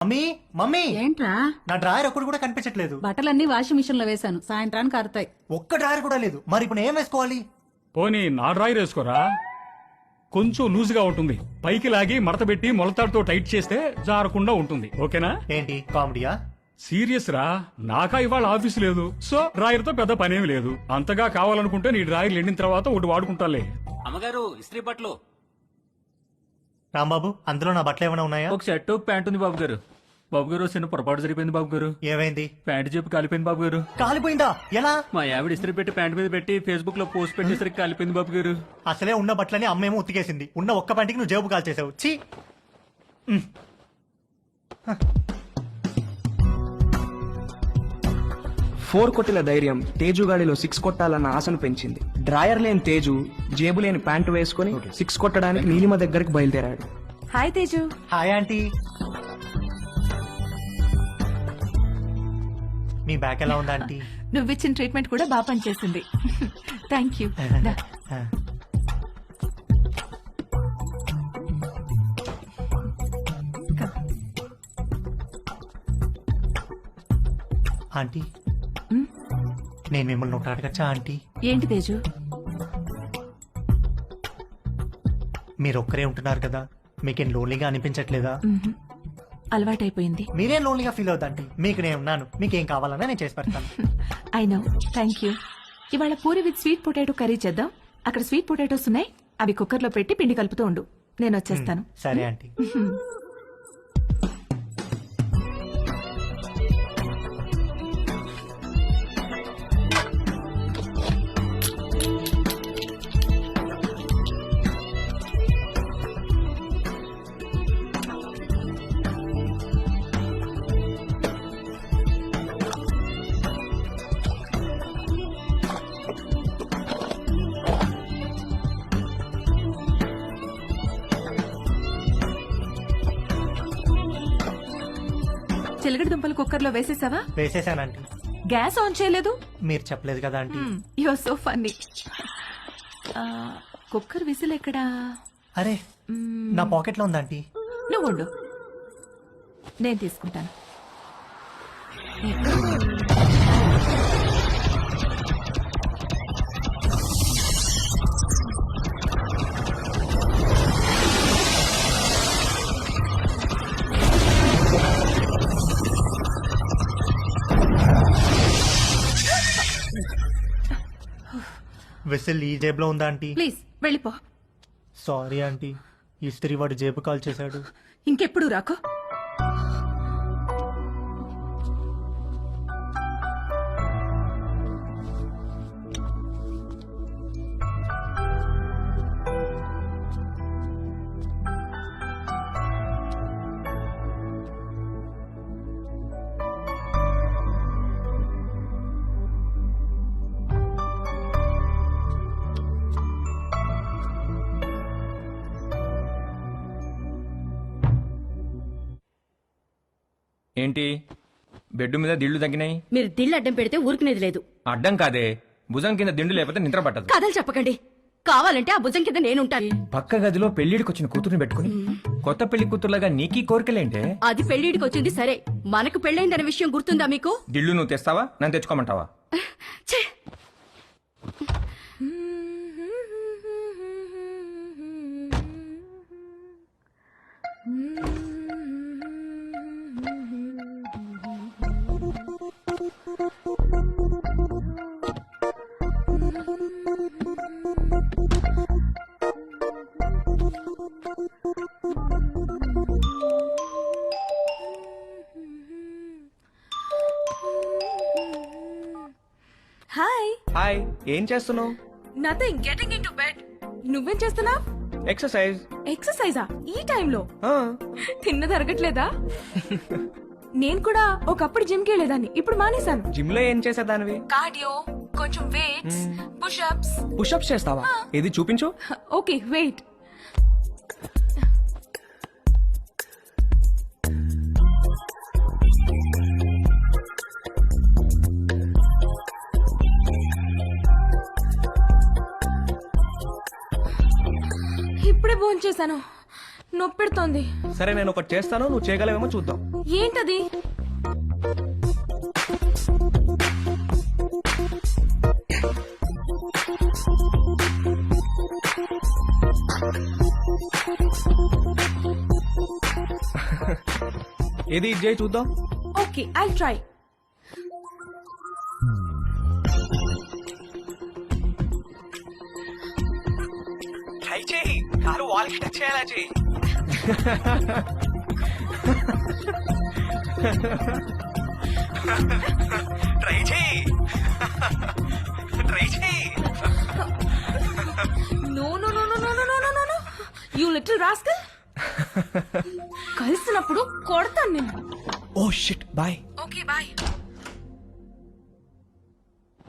Mummy mummy ఏంట్రా? నా drawer ఒక్కడు కూడా కనిపించట్లేదు. బట్టలన్నీ వాషింగ్ మిషన్ లో వేశాను, సాయంత్రానికి ఆరుతాయి. ఒక్క డ్రాయర్ కూడా లేదు. మరి ఇప్పుడు ఏం వేసుకోవాలి? పోనీ నా డ్రాయర్ వేసుకోరా, కొంచెం లూజ్ గా ఉంటుంది. పైకి లాగి మడత పెట్టి మొలతాడుతో టైట్ చేస్తే జారకుండా ఉంటుంది. ఓకేనా? ఏంటి కామెడీయా? సీరియస్ రా, నాకా ఇవాళ ఆఫీస్ లేదు, సో డ్రాయర్ తో పెద్ద పనేమి లేదు. అంతగా కావాలనుకుంటే నీ డ్రాయర్ ఎండిన తర్వాత ఒకటి వాడుకుంటాలే. అమ్మగారు ఇస్త్రీ బట్టలు. రాంబాబు, అందులో నా బట్టలు ఏమైనా ఉన్నాయా? ఒక షర్టు ప్యాంట్ ఉంది బాబు గారు. బాబు గారు చిన్న పొరపాటు జరిగిపోయింది బాబు గారు. ఏమైంది? ప్యాంట్ చెప్పి కాలిపోయింది బాబు గారు. కాలిపోయిందా? ఎలా? మా ఆవిడ ఇస్త్రీ పెట్టి ప్యాంట్ మీద పెట్టి ఫేస్బుక్ లో పోస్ట్ పెట్టేసరికి కాలిపోయింది బాబు గారు. అసలే ఉన్న బట్టలని అమ్మేమో ఉతికేసింది. ఉన్న ఒక్క పంటికి నువ్వు జేబు కాల్చేసావు. ఛీ! 4 కొట్టిన ధైర్యం తేజుగాడిలో 6 కొట్టాలన్న ఆశను పెంచింది. డ్రాయర్ లేని తేజు జేబు లేని ప్యాంటు వేసుకుని 6 కొట్టడానికి నీలిమ దగ్గరికి బయలుదేరాడు. హాయ్ తేజు. Hi aunty. మీ బ్యాక్ ఎలా ఉందా ఆంటీ? నువ్విచ్చిన ట్రీట్మెంట్ కూడా బాగా పనిచేసింది. Thank you. ఆంటీ, నేను మిమ్మల్ని ఒకటి అడగచ్చా ఆంటీ? ఏంటి తేజు? మీరు ఒక్కరే ఉంటున్నారు కదా, మీకేం లోన్లీగా అనిపించట్లేదా? అలవాటైపోయింది. మీరేం లోన్లీగా ఫీల్ అవుతాంటీ, మీకు నేను ఉన్నాను. మీకేం కావాలన్నా నేను చేసి పెడతాను. I know. Thank you. ఇవాళ puri with sweet potato curry చేద్దాం. అక్కడ స్వీట్ పొటాటోస్ ఉన్నాయి, అవి కుక్కర్ లో పెట్టి పిండి కలుపుతూ ఉండు, నేను వచ్చేస్తాను. సరే ఆంటీ. చిలకడ దుంపలు కుక్కర్ లో వేసేసావా? వేసేసానంటీ. గ్యాస్ ఆన్ చేయలేదు? మీరు చెప్పలేదు కదా aunty. You are so funny. Cooker whistle ఎక్కడా? అరే, నా పాకెట్ లో ఉందంటీ. నువ్వు ఉండు, నేను తీసుకుంటాను. విసిల్ ఈ జేబులో ఉందా ఆంటీ? ప్లీజ్ వెళ్ళిపో. సారీ ఆంటీ, ఇస్త్రీ వాడు జేబు కాల్ చేశాడు. ఇంకెప్పుడు రాకో. ఏంటి బెడ్ మీద దిళ్లు తగ్గినాయి? మీరు దిళ్ళు అడ్డం పెడితే ఊరుకునేది లేదు. అడ్డం కాదే, భుజం కింద దిండు లేకపోతే నిద్ర పట్టదు. కథలు చెప్పకండి, కావాలంటే ఆ భుజం కింద నేనుంటాను. పక్క గదిలో పెళ్లిడికి వచ్చిన కూతురుని పెట్టుకుని కొత్త పెళ్లి కూతురులాగా నీకీ కోరికలేంటే? అది పెళ్లిడికి వచ్చింది సరే, మనకు పెళ్ళైందనే విషయం గుర్తుందా మీకు? దిళ్లు నువ్వు తెస్తావా, నన్ను తెచ్చుకోమంటావా? ఛే! హాయ్. హాయ్, ఏం చేస్తున్నావు? Nothing, getting in to bed. నువ్వేం చేస్తున్నావ్? ఎక్సర్సైజ్. ఎక్సర్సైజా ఈ టైంలో? తిన్నది అరగట్లేదా? నేను కూడా ఒకప్పుడు జిమ్ కి వెళ్ళేదాన్ని, ఇప్పుడు మానేశాను. జిమ్ లో ఏం చేసేదానివి? కార్డియో, కొంచెం వెయిట్స్, పుషప్స్. పుషప్స్ చేస్తావా? ఏది చూపించు. Okay wait. ఇప్పుడే భోంచేశాను, నొప్పెడుతోంది. సరే నేను ఒకటి చేస్తాను, నువ్వు చేయగలవేమో చూద్దాం. ఏంటది? ఏది ఇది చేయి చూద్దాం. Okay, I try. ట్రై చేయి, కారు వాల్కి టచ్ చేయాలా చేయి. ట్రై చేయి, ట్రై చేయి. No no no no no no no no no, you little rascal. కలిసినప్పుడు కొడతాను నేను. Oh shit, bye. Okay bye.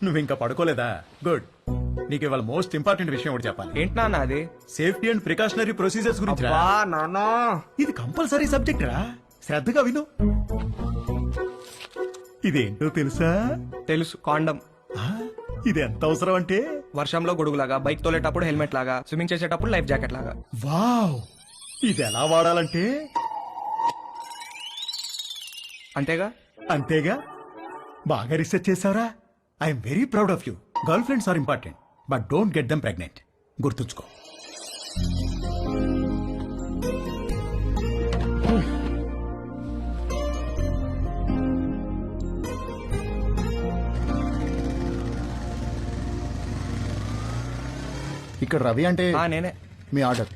నువ్వు ఇంకా పడుకోలేదా? గుడ్. నీకు ఇవాళ మోస్ట్ ఇంపార్టెంట్ విషయం ఒకటి చెప్పాలి. ఏంటి నాన్న అది? సేఫ్టీ అండ్ ప్రికాషనరీ ప్రొసీజర్స్ గురించి రా. నాన్న, ఇది కంపల్సరీ సబ్జెక్ట్ రా, శ్రద్ధగా విను. ఇదేంటో తెలుసా? తెలుసు, కాండం. ఆ, ఇది ఎంత అవసరం అంటే వర్షంలో గొడుగులాగా, బైక్ తోలేటప్పుడు హెల్మెట్ లాగా, స్విమ్మింగ్ చేసేటప్పుడు లైఫ్ జాకెట్ లాగా. వావ్, ఇది ఎలా వాడాలంటే అంతేగా? అంతేగా. బాగా రీసెర్చ్ చేసావురా. I'm very proud of you. Girl friends are important, but don't get them pregnant. గుర్తుంచుకో. ఇక్కడ రవి అంటే నేనే. మీ order.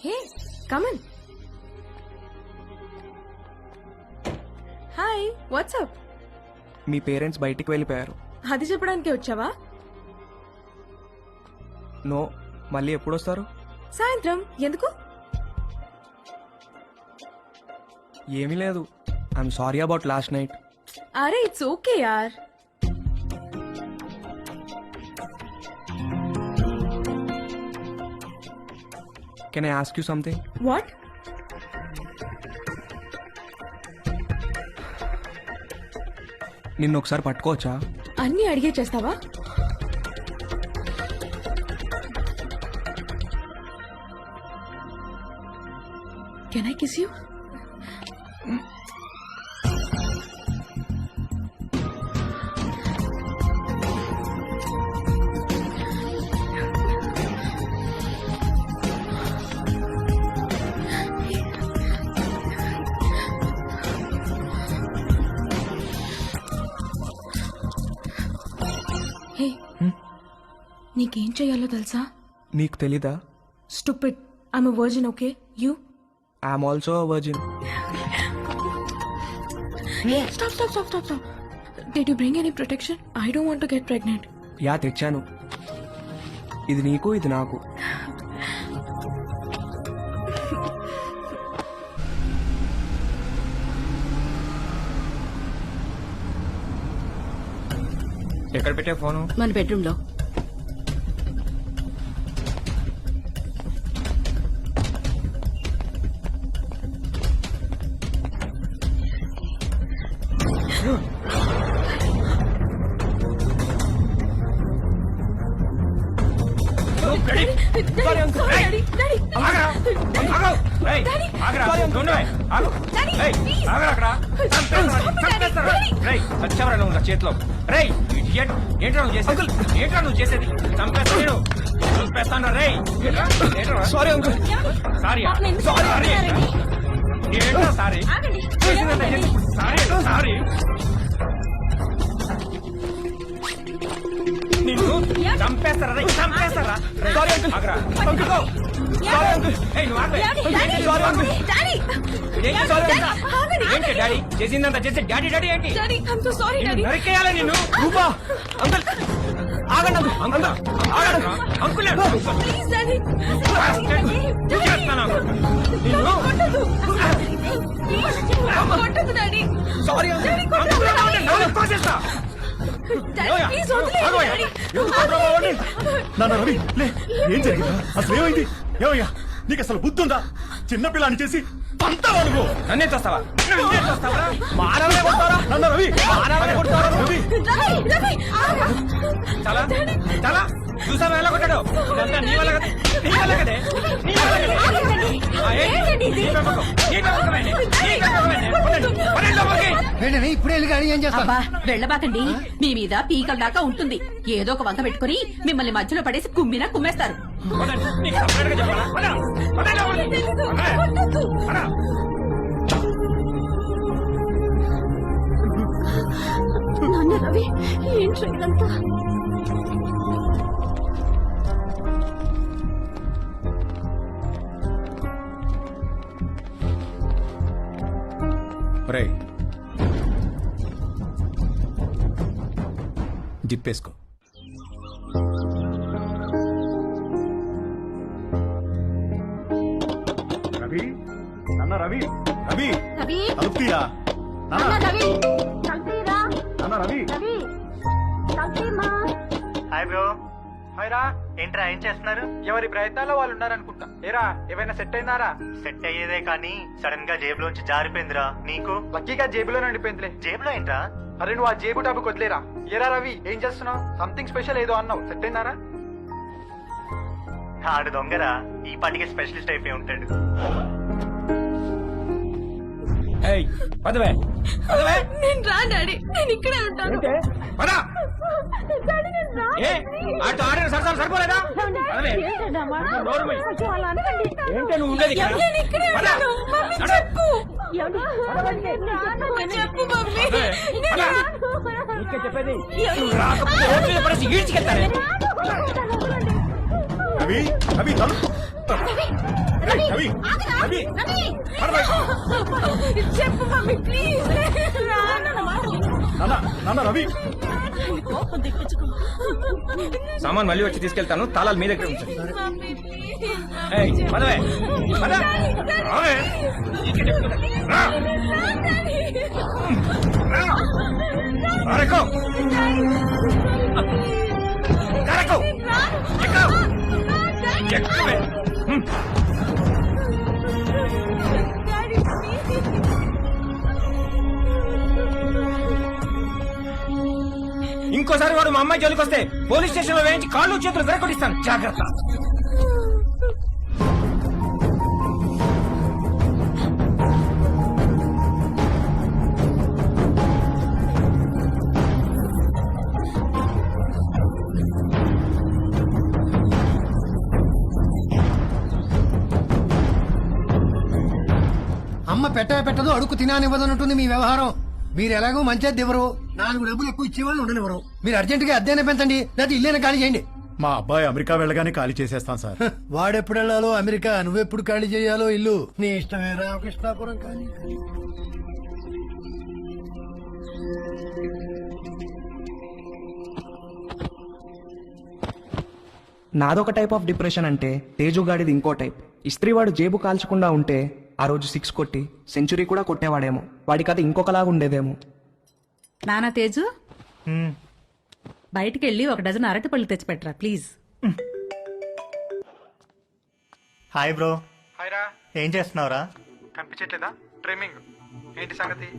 Hey, come in. Hi, what's up? మీ పేరెంట్స్ బయటికి వెళ్ళిపోయారు. అది చెప్పడానికి వచ్చావా? నో, మళ్ళీ ఎప్పుడు వస్తారు? సాయంత్రం. ఎందుకు? ఏమీ లేదు. I'm sorry about last night. అరే ఇట్స్ ఓకే యార్. Can I ask you something? What? నిన్ను ఒకసారి పట్టుకోవచ్చా? అన్నీ అడిగే చేస్తావా? Can I kiss you? Hey, నీకేం చెయ్యాలో తెలుసా? నీకు తెలీదా? Stupid. I'm a virgin, okay? You? I'm also virgin. Stop. Did you bring any protection? I don't want to get pregnant. Yeah, తెచ్చాను. ఇది నీకు, ఇది నాకు. ఎక్కడ పెట్టే ఫోను? మన బెడ్రూమ్ లో. చేతిలో ఏంట్రా నువ్వు చేసేది? ఏంట్రా నువ్వు చేసేది? చంపేస్తాను రే. Sorry uncle. సారీ ఏంట్రా సారీ? సారీ నిన్ను చంపేస్తారా? చంపేస్తారా? Sorry uncle uncle sorry uncle ఏయ్ నువ్వు ఆగవే సారీ అంకుల్ ఏంటి సారీ ఏంటి డాడీ చేసిందంతా చేస్తే డాడీ డాడీ ఏంటి నిన్ను నరికేయాలా నిన్ను రూపా అంకుల్ ఆగండి అంకుల్ ఆగండి అంకుల్ సారీ నాన్న రవి లే ఏం జరిగిందా అసలు ఏమైంది ఏమయ్యా నీకు అసలు బుద్ధి ఉందా చిన్నపిల్లని చేసి పంతావా నువ్వు నన్నే చూస్తావా మానవనే కొడతారా నాన్న రవి మానవనే కొడతారా రవి చాలా చాలా చూసావా ఎలా కొట్టాడు ఇదంతా నీ వల్ల కదా నీ వల్ల కదే నీ వల్ల కదే ఆ, ఏంటి? నీ పెంపకం, నీ పెంపకమేనే, నీ పెంపకమేనే. పడండి, పడండి లోపలికి. ఇప్పుడే వెళ్ళి గాని ఏం చేస్తా అబ్బా వెళ్ళబాకండి మీ మీద పీకల దాకా ఉంటుంది ఏదో ఒక వంక పెట్టుకుని మిమ్మల్ని మధ్యలో పడేసి కుమ్మినా కుమ్మేస్తారు. పదండి, నీకు సపరేట్గా చెప్పాలా? పద, పదండి లోపలికి. పద, పద. రవి ఏంట్రా ఇదంతా? రేయ్ జిప్పేసుకో రవి నాన్న రవి రవి రవి తలుపు తీరా నాన్న రవి కలిపిరా నాన్న రవి రవి కలిపిమా. హాయ్ బ్రో హాయ్ రా ఏంట్రా ఏం చేస్తున్నారు? ఎవరి ప్రయత్నాల్లో వాళ్ళు ఉన్నారనుకుంటా ఏరా ఏమైనా సెట్ అయిందారా సెట్ అయ్యేదే కానీ సడన్ గా జేబులోంచి జారిపోయిందిరా. నీకు లక్కీగా జేబులో నడిపోయిందిలే జేబులో ఏంట్రా? అరే నువ్వు ఆ జేబు టాపిక్ వదిలేరా ఏరా రవి ఏం చేస్తున్నావు సంథింగ్ స్పెషల్ ఏదో అన్నావు సెట్ అయిందారా ఆడు దొంగరా ఈ పాటికి స్పెషలిస్ట్ అయిపోయి ఉంటాడు. ఏయ్ పదవే పదవే నేను రా డాడీ నేను ఇక్కడే ఉంటాను. పద ఏ ఆటో ఆడిన సరసాలు సరిపోలేదా పదవే నోరు మూయి. ఏంటి నువ్వు ఉండేది ఇక్కడ? పద. నడు. పదవే. పద. నీకే చెప్పేది నువ్వు రాకపోతే రోడ్డు మీద పడేసి ఈడ్చుకెళ్తానే. రవి రవి తలుపు రవి రవి రవి చెప్పు మమ్మీ ప్లీజ్ నాన్న నాన్న రవి సామాన్ మళ్ళీ వచ్చి తీసుకెళ్తాను తాళాలు మీ దగ్గర ఉంచండి ఏయ్ పదవే పద రావే. నీకే చెప్తున్నా. రా. రా. అరెక్కో. కరెక్కో. ఎక్కు. ఎక్కువే. ఇంకోసారి వాడు మా అమ్మాయి జోలికి వస్తే పోలీస్ స్టేషన్ లో వేయించి కాళ్ళు చేతులు విరగొట్టిస్తాను జాగ్రత్త. అమ్మ పెట్టదో అడుగు తినానివ్వదన్నట్టుంది మీ వ్యవహారం. మీరు ఎలాగో మంచిది ఇవ్వరు, 4 డబ్బులు ఎక్కువ ఇచ్చేవాళ్ళు ఉండనివ్వరు. మీరు అర్జెంట్ గా అద్దెనే పెంచండి, లేకపోతే ఇల్లేనా ఖాళీ చేయండి. మా అబ్బాయి అమెరికా వెళ్ళగానే ఖాళీ చేసేస్తాం సార్. వాడెప్పుడు వెళ్ళాలో అమెరికా, నువ్వెప్పుడు ఖాళీ చేయాలో ఇల్లు నీ ఇష్టమే. రామకృష్ణాపురం ఖాళీ. నాదొక టైప్ ఆఫ్ డిప్రెషన్ అంటే తేజుగాడిది ఇంకో టైప్. ఇస్త్రీవాడు జేబు కాల్చకుండా ఉంటే ఆ రోజు 6 కొట్టి సెంచరీ కూడా కొట్టేవాడేమో. వాడి కథ ఇంకొకలాగా ఉండేదేమో. నానా తేజు బయటికి వెళ్ళి 1 డజన్ అరటిపళ్ళు తెచ్చిపెట్టరా ప్లీజ్. హాయ్ బ్రో హాయ్ రా ఏం చేస్తున్నావురా? కనిపించట్లేదా ట్రిమ్మింగ్ ఏంటి సంగతి?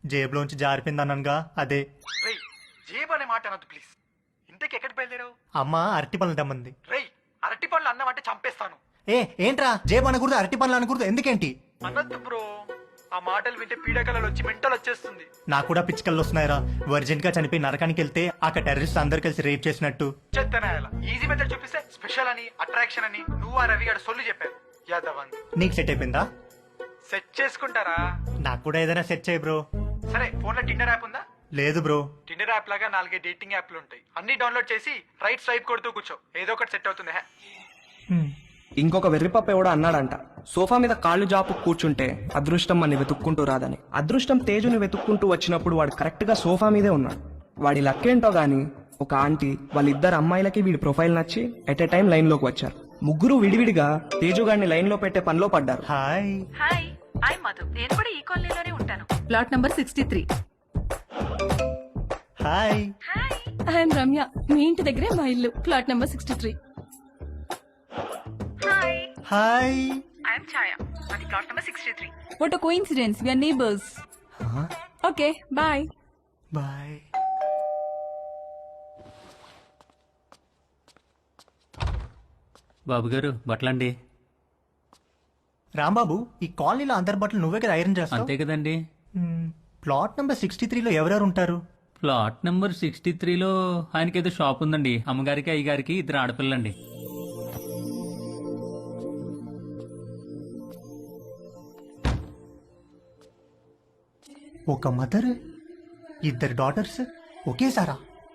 జేబులోంచి జారిపోయిందనగా అదే. జేబు అనే మాట అనొద్దు ప్లీజ్. ఇంతకి ఎక్కడికి బయలుదేరావు? అమ్మ అరటి పనులు తెమ్మంది. రేయ్, అరటి పండ్లు అన్నమంటే చంపేస్తాను. ఏంట్రా జేబు అనకూడదు, అరటి పనులు అనకూడదు, ఎందుకేంటి? అనొద్దు బ్రో, ఆ మాటలు వింటే పీడకలలు వచ్చి మెంటల్ వచ్చేస్తుంది. నాకు కూడా పిచ్చికల్లో వస్తున్నాయిరా. వర్జెంట్ గా చనిపోయి నరకానికి వెళ్తే అక్కడ టెర్రరిస్ట్ అందరు కలిసి రేప్ చేసినట్టు. చెత్తనాయాల ఈజీ మెథడ్ చూపిస్తే స్పెషల్ అని, అట్రాక్షన్ అని నువ్వు ఆ రవి గారు సొల్లు చెప్పారు. యాదవన్ నీకు సెట్ అయిపోయిందా? సెట్ చేసుకుంటారా? నాకు కూడా ఏదైనా సెట్ చేయి బ్రో. సరే, ఫోన్ లో టిండర్ యాప్ ఉందా? లేదు బ్రో. టిండర్ యాప్ లాగా 4 డేటింగ్ యాప్లు ఉంటాయి. అన్ని డౌన్లోడ్ చేసి రైట్ స్వైప్ కొడుతూ కూర్చో, ఏదో ఒకటి సెట్ అవుతుంది. ఇంకొక వెర్రిపప్ప ఎవడో అన్నాడంట, సోఫా మీద కాళ్ళు జాపు కూర్చుంటే అదృష్టం మనని వెతుక్కుంటూ రాదని. అదృష్టం తేజుని వెతుక్కుంటూ వచ్చినప్పుడు వాడు కరెక్ట్ గా సోఫా మీదే ఉన్నాడు. వాడి లక్కేంటో గాని ఒక ఆంటీ వాళ్ళిద్దరు అమ్మాయిలకి వీడి ప్రొఫైల్ నచ్చి ఎట్ ఎ టైం లైన్ లోకి వచ్చారు. ముగ్గురు విడివిడిగా తేజు గాడిని లైన్ లో పెట్టే పనిలో పడ్డారు. హాయ్. Hi, I Madhu. నేను కూడా ఈ కాలనీలోనే ఉంటాను. Plot number 63. Hi. I'm Ramya. మీ ఇంటి దగ్గరే మా ఇల్లు. Plot number 63. Hi. I'm Chhaya. అది plot number 63. What a coincidence, we are neighbours. Okay, bye. Bye. బాబు గారు బట్టలండి. రాంబాబు, ఈ కాలనీలో అందరి బట్టలు నువ్వే కదా ఐరన్ చేస్తావు? అంతే కదండి. ప్లాట్ నెంబర్ 63లో ఎవరెవరు ఉంటారు? ప్లాట్ నెంబర్ 63లో ఆయనకి ఏదో షాప్ ఉందండి. అమ్మగారికి అయ్యగారికి 2 ఆడపిల్లండి. ఒక మదర్, 2 డాటర్స్ ఒకేసారా?